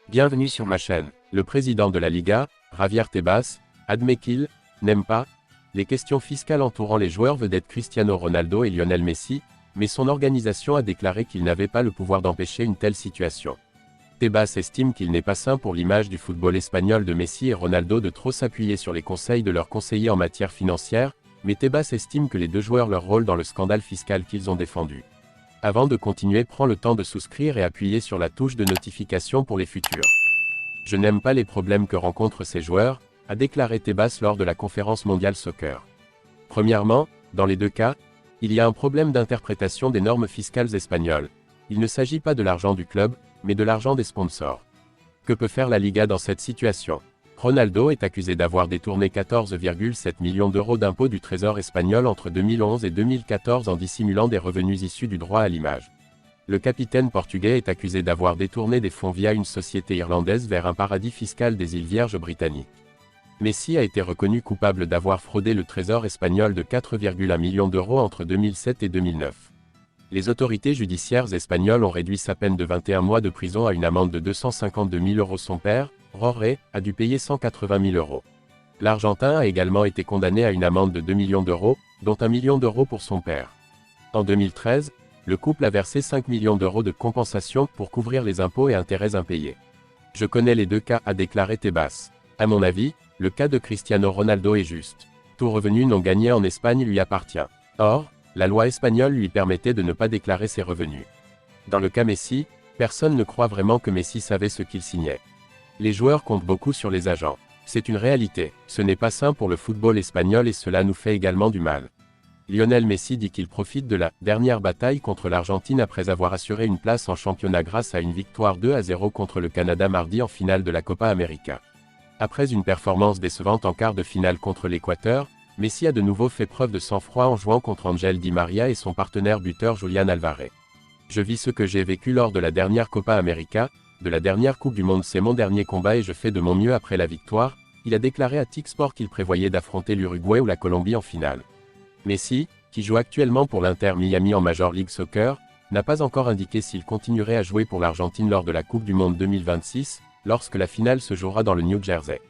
Bienvenue sur ma chaîne. Le président de la Liga, Javier Tebas, admet qu'il n'aime pas les questions fiscales entourant les joueurs vedettes Cristiano Ronaldo et Lionel Messi, mais son organisation a déclaré qu'il n'avait pas le pouvoir d'empêcher une telle situation. Tebas estime qu'il n'est pas sain pour l'image du football espagnol de Messi et Ronaldo de trop s'appuyer sur les conseils de leurs conseillers en matière financière, mais Tebas estime que les deux joueurs leur rôle dans le scandale fiscal qu'ils ont défendu. Avant de continuer, prends le temps de souscrire et appuyer sur la touche de notification pour les futurs. Je n'aime pas les problèmes que rencontrent ces joueurs, a déclaré Tebas lors de la conférence mondiale soccer. Premièrement, dans les deux cas, il y a un problème d'interprétation des normes fiscales espagnoles. Il ne s'agit pas de l'argent du club, mais de l'argent des sponsors. Que peut faire la Liga dans cette situation? Ronaldo est accusé d'avoir détourné 14,7 millions d'euros d'impôts du Trésor espagnol entre 2011 et 2014 en dissimulant des revenus issus du droit à l'image. Le capitaine portugais est accusé d'avoir détourné des fonds via une société irlandaise vers un paradis fiscal des îles Vierges britanniques. Messi a été reconnu coupable d'avoir fraudé le Trésor espagnol de 4,1 millions d'euros entre 2007 et 2009. Les autorités judiciaires espagnoles ont réduit sa peine de 21 mois de prison à une amende de 252 000 euros. Son père, Jorge, a dû payer 180 000 euros. L'Argentin a également été condamné à une amende de 2 millions d'euros, dont 1 million d'euros pour son père. En 2013, le couple a versé 5 millions d'euros de compensation pour couvrir les impôts et intérêts impayés. Je connais les deux cas, a déclaré Tebas. À mon avis, le cas de Cristiano Ronaldo est juste. Tout revenu non gagné en Espagne lui appartient. Or, la loi espagnole lui permettait de ne pas déclarer ses revenus. Dans le cas Messi, personne ne croit vraiment que Messi savait ce qu'il signait. Les joueurs comptent beaucoup sur les agents. C'est une réalité, ce n'est pas sain pour le football espagnol et cela nous fait également du mal. Lionel Messi dit qu'il profite de la dernière bataille contre l'Argentine après avoir assuré une place en championnat grâce à une victoire 2-0 contre le Canada mardi en finale de la Copa América. Après une performance décevante en quart de finale contre l'Équateur, Messi a de nouveau fait preuve de sang-froid en jouant contre Ángel Di María et son partenaire buteur Julián Alvarez. Je vis ce que j'ai vécu lors de la dernière Copa América, de la dernière Coupe du Monde, c'est mon dernier combat et je fais de mon mieux après la victoire, il a déclaré à TikSport qu'il prévoyait d'affronter l'Uruguay ou la Colombie en finale. Messi, qui joue actuellement pour l'Inter Miami en Major League Soccer, n'a pas encore indiqué s'il continuerait à jouer pour l'Argentine lors de la Coupe du Monde 2026, lorsque la finale se jouera dans le New Jersey.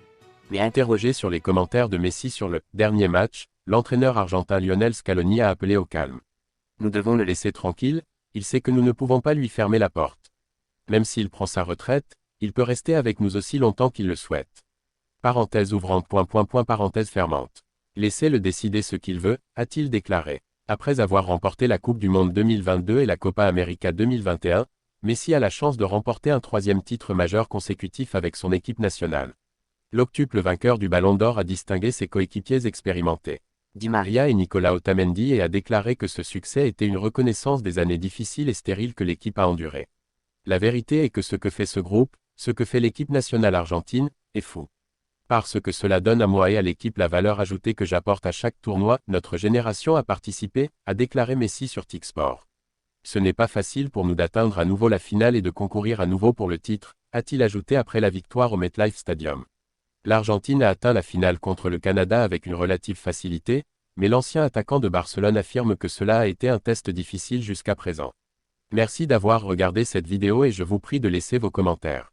Mais interrogé sur les commentaires de Messi sur le dernier match, l'entraîneur argentin Lionel Scaloni a appelé au calme. Nous devons le laisser tranquille, il sait que nous ne pouvons pas lui fermer la porte. Même s'il prend sa retraite, il peut rester avec nous aussi longtemps qu'il le souhaite. Parenthèse ouvrante, parenthèse fermante. Laissez-le décider ce qu'il veut, a-t-il déclaré. Après avoir remporté la Coupe du Monde 2022 et la Copa América 2021, Messi a la chance de remporter un troisième titre majeur consécutif avec son équipe nationale. L'octuple vainqueur du Ballon d'Or a distingué ses coéquipiers expérimentés, Di María et Nicolas Otamendi, et a déclaré que ce succès était une reconnaissance des années difficiles et stériles que l'équipe a endurées. La vérité est que ce que fait ce groupe, ce que fait l'équipe nationale argentine, est fou. Parce que cela donne à moi et à l'équipe la valeur ajoutée que j'apporte à chaque tournoi, notre génération a participé, a déclaré Messi sur TikSport. Ce n'est pas facile pour nous d'atteindre à nouveau la finale et de concourir à nouveau pour le titre, a-t-il ajouté après la victoire au MetLife Stadium. L'Argentine a atteint la finale contre le Canada avec une relative facilité, mais l'ancien attaquant de Barcelone affirme que cela a été un test difficile jusqu'à présent. Merci d'avoir regardé cette vidéo et je vous prie de laisser vos commentaires.